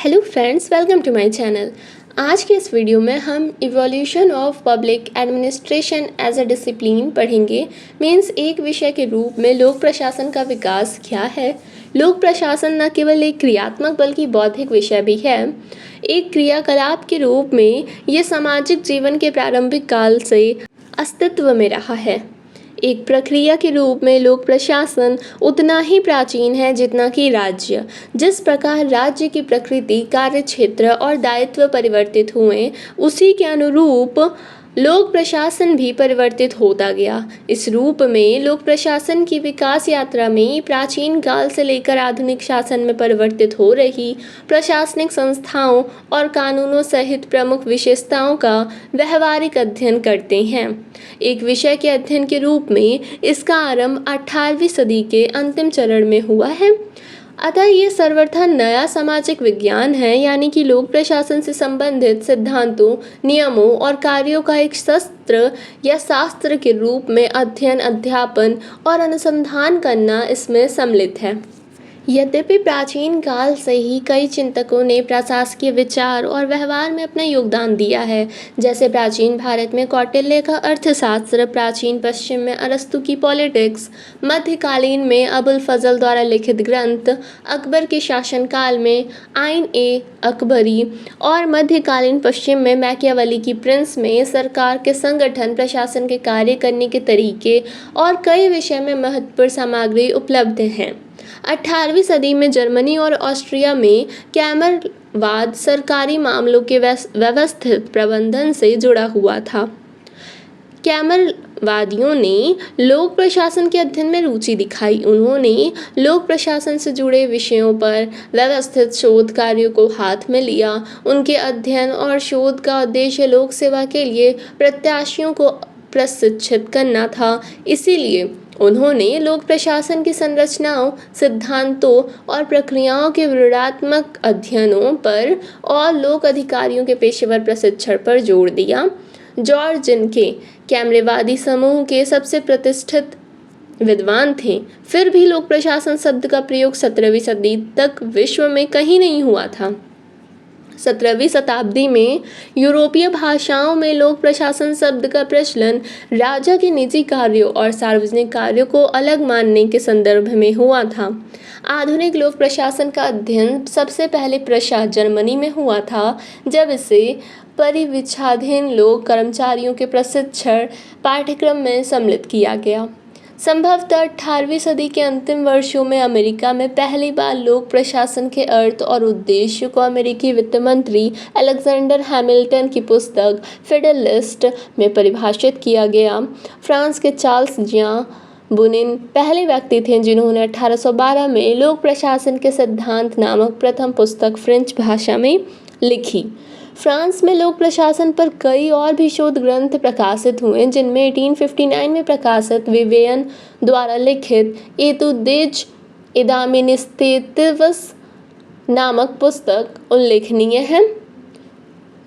Hello friends, welcome to my channel. आज के इस वीडियो में हम evolution of public administration as a discipline पढ़ेंगे। मीन्स एक विषय के रूप में लोक प्रशासन का विकास क्या है। लोक प्रशासन न केवल एक क्रियात्मक बल्कि बौद्धिक विषय भी है। एक क्रियाकलाप के रूप में ये सामाजिक जीवन के प्रारंभिक काल से अस्तित्व में रहा है। एक प्रक्रिया के रूप में लोक प्रशासन उतना ही प्राचीन है जितना कि राज्य। जिस प्रकार राज्य की प्रकृति, कार्यक्षेत्र और दायित्व परिवर्तित हुए, उसी के अनुरूप लोक प्रशासन भी परिवर्तित होता गया। इस रूप में लोक प्रशासन की विकास यात्रा में प्राचीन काल से लेकर आधुनिक शासन में परिवर्तित हो रही प्रशासनिक संस्थाओं और कानूनों सहित प्रमुख विशेषताओं का व्यवहारिक अध्ययन करते हैं। एक विषय के अध्ययन के रूप में इसका आरंभ 18वीं सदी के अंतिम चरण में हुआ है। अतः ये सर्वथा नया सामाजिक विज्ञान है, यानी कि लोक प्रशासन से संबंधित सिद्धांतों, नियमों और कार्यों का एक शस्त्र या शास्त्र के रूप में अध्ययन, अध्यापन और अनुसंधान करना इसमें सम्मिलित है। यद्यपि प्राचीन काल से ही कई चिंतकों ने प्रशासकीय विचार और व्यवहार में अपना योगदान दिया है। जैसे प्राचीन भारत में कौटिल्य का अर्थशास्त्र, प्राचीन पश्चिम में अरस्तु की पॉलिटिक्स, मध्यकालीन में अबुल फजल द्वारा लिखित ग्रंथ, अकबर के शासनकाल में आइन ए अकबरी और मध्यकालीन पश्चिम में मैकियावेली की प्रिंस में सरकार के संगठन, प्रशासन के कार्य करने के तरीके और कई विषय में महत्वपूर्ण सामग्री उपलब्ध हैं। 18वीं सदी में जर्मनी और ऑस्ट्रिया में कैमरवाद सरकारी मामलों के व्यवस्थित प्रबंधन से जुड़ा हुआ था। कैमरवादियों ने लोक प्रशासन के अध्ययन में रुचि दिखाई। उन्होंने लोक प्रशासन से जुड़े विषयों पर व्यवस्थित शोध कार्यों को हाथ में लिया। उनके अध्ययन और शोध का उद्देश्य लोक सेवा के लिए प्रत्याशियों को प्रशिक्षित करना था। इसीलिए उन्होंने लोक प्रशासन की संरचनाओं, सिद्धांतों और प्रक्रियाओं के विवरणात्मक अध्ययनों पर और लोक अधिकारियों के पेशेवर प्रशिक्षण पर जोर दिया। जॉर्ज जिनके कैमरेवादी समूह के सबसे प्रतिष्ठित विद्वान थे। फिर भी लोक प्रशासन शब्द का प्रयोग 17वीं सदी तक विश्व में कहीं नहीं हुआ था। 17वीं शताब्दी में यूरोपीय भाषाओं में लोक प्रशासन शब्द का प्रचलन राजा के निजी कार्यों और सार्वजनिक कार्यों को अलग मानने के संदर्भ में हुआ था। आधुनिक लोक प्रशासन का अध्ययन सबसे पहले प्रशा जर्मनी में हुआ था, जब इसे परिविचाधीन लोक कर्मचारियों के प्रशिक्षण पाठ्यक्रम में सम्मिलित किया गया। संभवतः 18वीं सदी के अंतिम वर्षों में अमेरिका में पहली बार लोक प्रशासन के अर्थ और उद्देश्य को अमेरिकी वित्त मंत्री अलेक्जेंडर हैमिल्टन की पुस्तक फेडरलिस्ट में परिभाषित किया गया। फ्रांस के चार्ल्स जियां बुनिन पहले व्यक्ति थे जिन्होंने 1812 में लोक प्रशासन के सिद्धांत नामक प्रथम पुस्तक फ्रेंच भाषा में लिखी। फ्रांस में लोक प्रशासन पर कई और भी शोध ग्रंथ प्रकाशित हुए, जिनमें 1859 में प्रकाशित विवेयन द्वारा लिखित एतुदेज एडामिनिस्ट्रेटिवस नामक पुस्तक उल्लेखनीय है,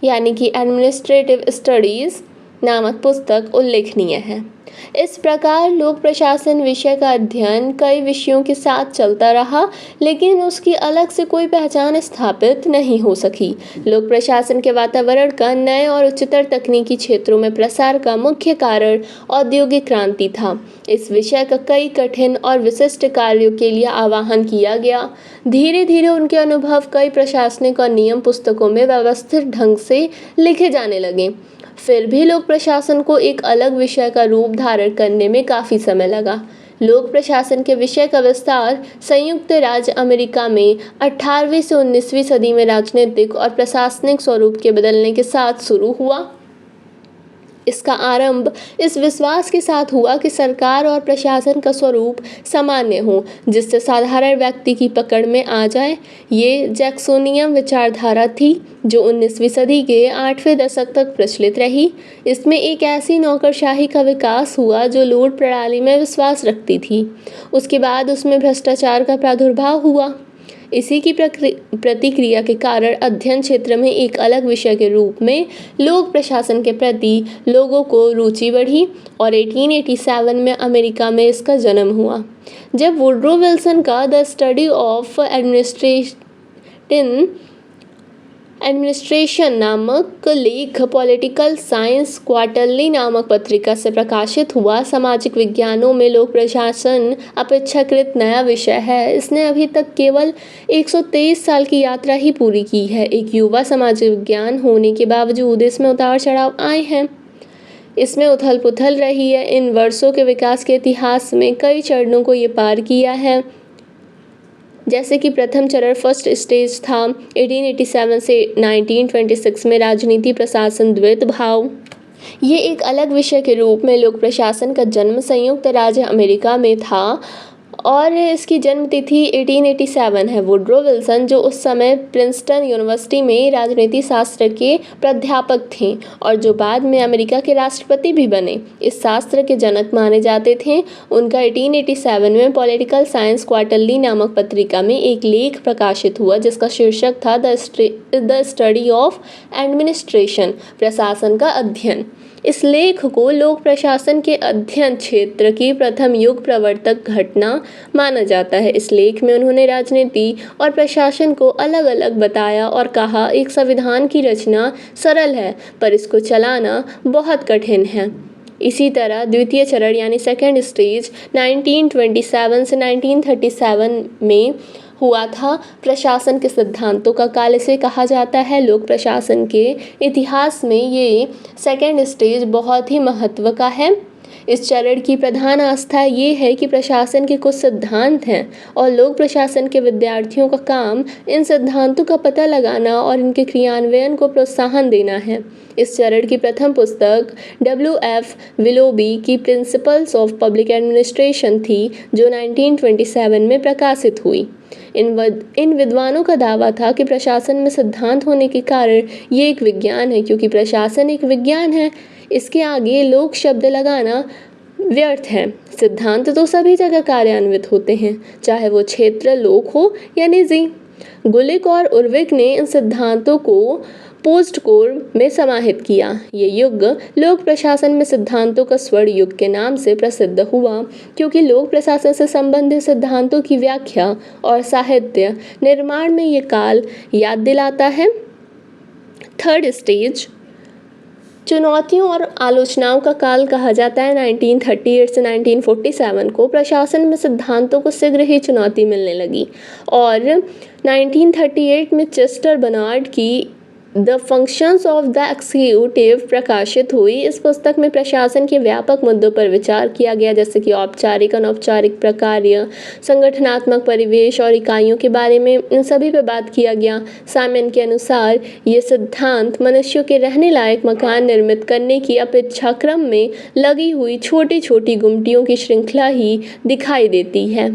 यानी कि एडमिनिस्ट्रेटिव स्टडीज नामक पुस्तक उल्लेखनीय है। इस प्रकार लोक प्रशासन विषय का अध्ययन कई विषयों के साथ चलता रहा, लेकिन उसकी अलग से कोई पहचान स्थापित नहीं हो सकी। लोक प्रशासन के वातावरण का नए और उच्चतर तकनीकी क्षेत्रों में प्रसार का मुख्य कारण औद्योगिक क्रांति था। इस विषय का कई कठिन और विशिष्ट कार्यों के लिए आह्वान किया गया। धीरे धीरे उनके अनुभव कई प्रशासनिक और नियम पुस्तकों में व्यवस्थित ढंग से लिखे जाने लगे। फिर भी लोक प्रशासन को एक अलग विषय का रूप धारण करने में काफ़ी समय लगा। लोक प्रशासन के विषय का विस्तार संयुक्त राज्य अमेरिका में 18वीं से 19वीं सदी में राजनीतिक और प्रशासनिक स्वरूप के बदलने के साथ शुरू हुआ। इसका आरंभ इस विश्वास के साथ हुआ कि सरकार और प्रशासन का स्वरूप सामान्य हो, जिससे साधारण व्यक्ति की पकड़ में आ जाए। ये जैक्सोनियन विचारधारा थी जो 19वीं सदी के 8वें दशक तक प्रचलित रही। इसमें एक ऐसी नौकरशाही का विकास हुआ जो लूट प्रणाली में विश्वास रखती थी। उसके बाद उसमें भ्रष्टाचार का प्रादुर्भाव हुआ। इसी की प्रतिक्रिया के कारण अध्ययन क्षेत्र में एक अलग विषय के रूप में लोक प्रशासन के प्रति लोगों को रुचि बढ़ी और 1887 में अमेरिका में इसका जन्म हुआ, जब वुडरो विल्सन का the study of administration administration नामक लेख पॉलिटिकल साइंस क्वार्टरली नामक पत्रिका से प्रकाशित हुआ। सामाजिक विज्ञानों में लोक प्रशासन अपेक्षाकृत नया विषय है। इसने अभी तक केवल 123 साल की यात्रा ही पूरी की है। एक युवा सामाजिक विज्ञान होने के बावजूद इसमें उतार चढ़ाव आए हैं, इसमें उथल पुथल रही है। इन वर्षों के विकास के इतिहास में कई चरणों को ये पार किया है। जैसे कि प्रथम चरण फर्स्ट स्टेज था 1887 से 1926 में राजनीति प्रशासन द्वैत भाव। ये एक अलग विषय के रूप में लोक प्रशासन का जन्म संयुक्त राज्य अमेरिका में था और इसकी जन्म तिथि 1887 है। वुड्रो विल्सन जो उस समय प्रिंसटन यूनिवर्सिटी में राजनीति शास्त्र के प्राध्यापक थे और जो बाद में अमेरिका के राष्ट्रपति भी बने, इस शास्त्र के जनक माने जाते थे। उनका 1887 में पॉलिटिकल साइंस क्वार्टरली नामक पत्रिका में एक लेख प्रकाशित हुआ जिसका शीर्षक था द स्टडी ऑफ एडमिनिस्ट्रेशन, प्रशासन का अध्ययन। इस लेख को लोक प्रशासन के अध्ययन क्षेत्र की प्रथम युग प्रवर्तक घटना माना जाता है। इस लेख में उन्होंने राजनीति और प्रशासन को अलग अलग बताया और कहा, एक संविधान की रचना सरल है पर इसको चलाना बहुत कठिन है। इसी तरह द्वितीय चरण यानी सेकेंड स्टेज 1927 से 1937 में हुआ था। प्रशासन के सिद्धांतों का काल इसे कहा जाता है। लोक प्रशासन के इतिहास में ये सेकेंड स्टेज बहुत ही महत्व का है। इस चरण की प्रधान आस्था ये है कि प्रशासन के कुछ सिद्धांत हैं और लोक प्रशासन के विद्यार्थियों का काम इन सिद्धांतों का पता लगाना और इनके क्रियान्वयन को प्रोत्साहन देना है। इस चरण की प्रथम पुस्तक W.F. विलोबी की प्रिंसिपल्स ऑफ पब्लिक एडमिनिस्ट्रेशन थी जो 1927 में प्रकाशित हुई। इन विद्वानों का दावा था कि प्रशासन में सिद्धांत होने के कारण ये एक विज्ञान है, क्योंकि प्रशासन एक विज्ञान है, इसके आगे लोक शब्द लगाना व्यर्थ है। सिद्धांत तो सभी जगह कार्यान्वित होते हैं, चाहे वो क्षेत्र लोक हो या निजी। गुलिक और उर्विक ने इन सिद्धांतों को पोस्ट कोर में समाहित किया। ये युग लोक प्रशासन में सिद्धांतों का स्वर्ण युग के नाम से प्रसिद्ध हुआ, क्योंकि लोक प्रशासन से संबंधित सिद्धांतों की व्याख्या और साहित्य निर्माण में ये काल याद दिलाता है। थर्ड स्टेज चुनौतियों और आलोचनाओं का काल कहा जाता है। 1938 से 1947 को प्रशासन में सिद्धांतों को शीघ्र ही चुनौती मिलने लगी और 1938 में चेस्टर बर्नार्ड की the functions of the executive प्रकाशित हुई। इस पुस्तक में प्रशासन के व्यापक मुद्दों पर विचार किया गया, जैसे कि औपचारिक, अनौपचारिक प्रक्रिया, संगठनात्मक परिवेश और इकाइयों के बारे में, इन सभी पर बात किया गया। साइमन के अनुसार ये सिद्धांत मनुष्यों के रहने लायक मकान निर्मित करने की अपेक्षाक्रम में लगी हुई छोटी छोटी गुमटियों की श्रृंखला ही दिखाई देती है।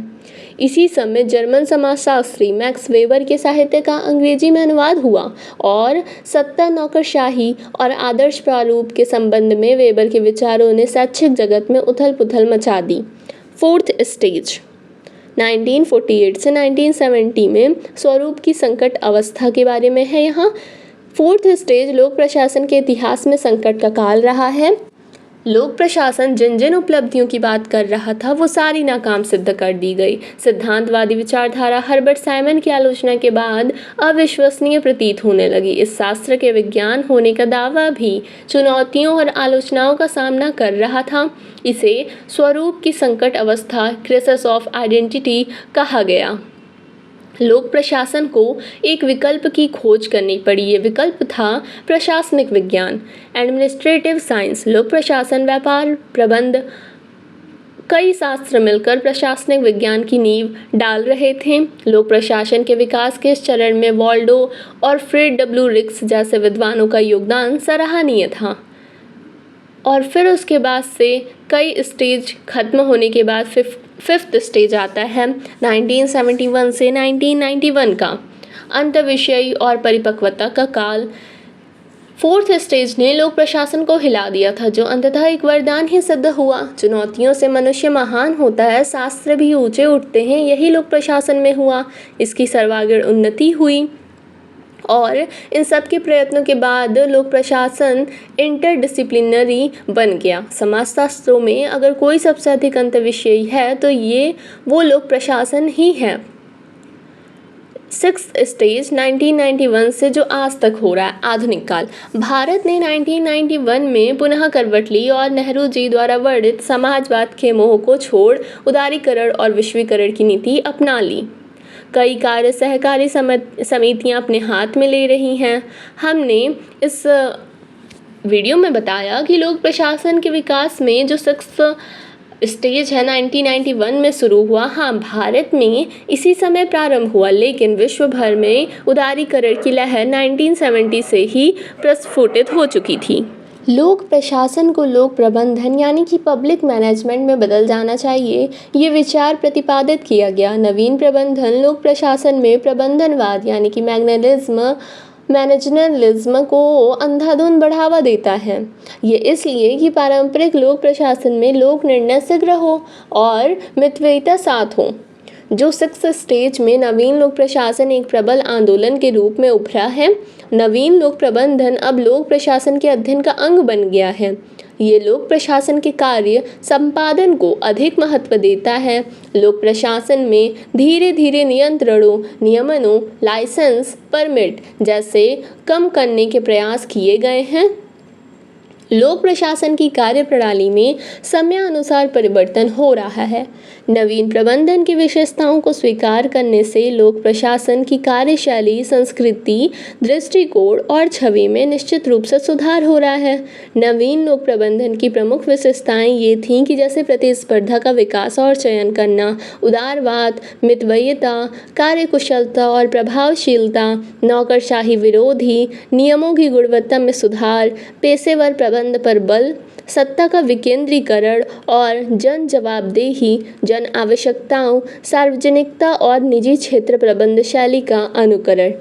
इसी समय जर्मन समाजशास्त्री मैक्स वेबर के साहित्य का अंग्रेजी में अनुवाद हुआ और सत्ता, नौकरशाही और आदर्श प्रारूप के संबंध में वेबर के विचारों ने शैक्षिक जगत में उथल पुथल मचा दी। फोर्थ स्टेज 1948 से 1970 में स्वरूप की संकट अवस्था के बारे में है। यहाँ फोर्थ स्टेज लोक प्रशासन के इतिहास में संकट का काल रहा है। लोक प्रशासन जिन जिन उपलब्धियों की बात कर रहा था वो सारी नाकाम सिद्ध कर दी गई। सिद्धांतवादी विचारधारा हर्बर्ट साइमन की आलोचना के बाद अविश्वसनीय प्रतीत होने लगी। इस शास्त्र के विज्ञान होने का दावा भी चुनौतियों और आलोचनाओं का सामना कर रहा था। इसे स्वरूप की संकट अवस्था, क्राइसिस ऑफ आइडेंटिटी कहा गया। लोक प्रशासन को एक विकल्प की खोज करनी पड़ी। ये विकल्प था प्रशासनिक विज्ञान, एडमिनिस्ट्रेटिव साइंस। लोक प्रशासन, व्यापार, प्रबंध, कई शास्त्र मिलकर प्रशासनिक विज्ञान की नींव डाल रहे थे। लोक प्रशासन के विकास के इस चरण में वॉल्डो और फ्रेड डब्ल्यू रिक्स जैसे विद्वानों का योगदान सराहनीय था। और फिर उसके बाद से कई स्टेज खत्म होने के बाद फिफ्थ स्टेज आता है 1971 से 1991 का अंतःविषयी और परिपक्वता का काल। फोर्थ स्टेज ने लोक प्रशासन को हिला दिया था, जो अंततः एक वरदान ही सिद्ध हुआ। चुनौतियों से मनुष्य महान होता है, शास्त्र भी ऊंचे उठते हैं, यही लोक प्रशासन में हुआ। इसकी सर्वांगीण उन्नति हुई और इन सब के प्रयत्नों के बाद लोक प्रशासन इंटरडिसिप्लिनरी बन गया। समाजशास्त्रों में अगर कोई सबसे अधिक अंतःविषयी है तो ये वो लोक प्रशासन ही है। सिक्स्थ स्टेज 1991 से जो आज तक हो रहा है आधुनिक काल, भारत ने 1991 में पुनः करवट ली और नेहरू जी द्वारा वर्णित समाजवाद के मोह को छोड़ उदारीकरण और विश्वीकरण की नीति अपना ली। कई कार्य सहकारी समितियां अपने हाथ में ले रही हैं। हमने इस वीडियो में बताया कि लोक प्रशासन के विकास में जो सिक्स्थ स्टेज है 1991 में शुरू हुआ। हाँ, भारत में इसी समय प्रारंभ हुआ, लेकिन विश्व भर में उदारीकरण की लहर 1970 से ही प्रस्फुटित हो चुकी थी। लोक प्रशासन को लोक प्रबंधन यानी कि पब्लिक मैनेजमेंट में बदल जाना चाहिए, ये विचार प्रतिपादित किया गया। नवीन प्रबंधन लोक प्रशासन में प्रबंधनवाद यानी कि मैनेजरलिज्म को अंधाधुंध बढ़ावा देता है। ये इसलिए कि पारंपरिक लोक प्रशासन में लोक निर्णय शीघ्र हो और मितव्ययिता साथ हो। जो सिक्स्थ स्टेज में नवीन लोक प्रशासन एक प्रबल आंदोलन के रूप में उभरा है। नवीन लोक प्रबंधन अब लोक प्रशासन के अध्ययन का अंग बन गया है। ये लोक प्रशासन के कार्य संपादन को अधिक महत्व देता है। लोक प्रशासन में धीरे धीरे नियंत्रणों, नियमनों, लाइसेंस, परमिट जैसे कम करने के प्रयास किए गए हैं। लोक प्रशासन की कार्यप्रणाली में समयानुसार परिवर्तन हो रहा है। नवीन प्रबंधन की विशेषताओं को स्वीकार करने से लोक प्रशासन की कार्यशैली, संस्कृति, दृष्टिकोण और छवि में निश्चित रूप से सुधार हो रहा है। नवीन लोक प्रबंधन की प्रमुख विशेषताएं ये थीं कि जैसे प्रतिस्पर्धा का विकास और चयन करना, उदारवाद, मितव्ययिता, कार्यकुशलता और प्रभावशीलता, नौकरशाही विरोधी, नियमों की गुणवत्ता में सुधार, पेशेवर प्रबंध पर बल, सत्ता का विकेंद्रीकरण और जन जवाबदेही, जन आवश्यकताओं, सार्वजनिकता और निजी क्षेत्र प्रबंध शैली का अनुकरण।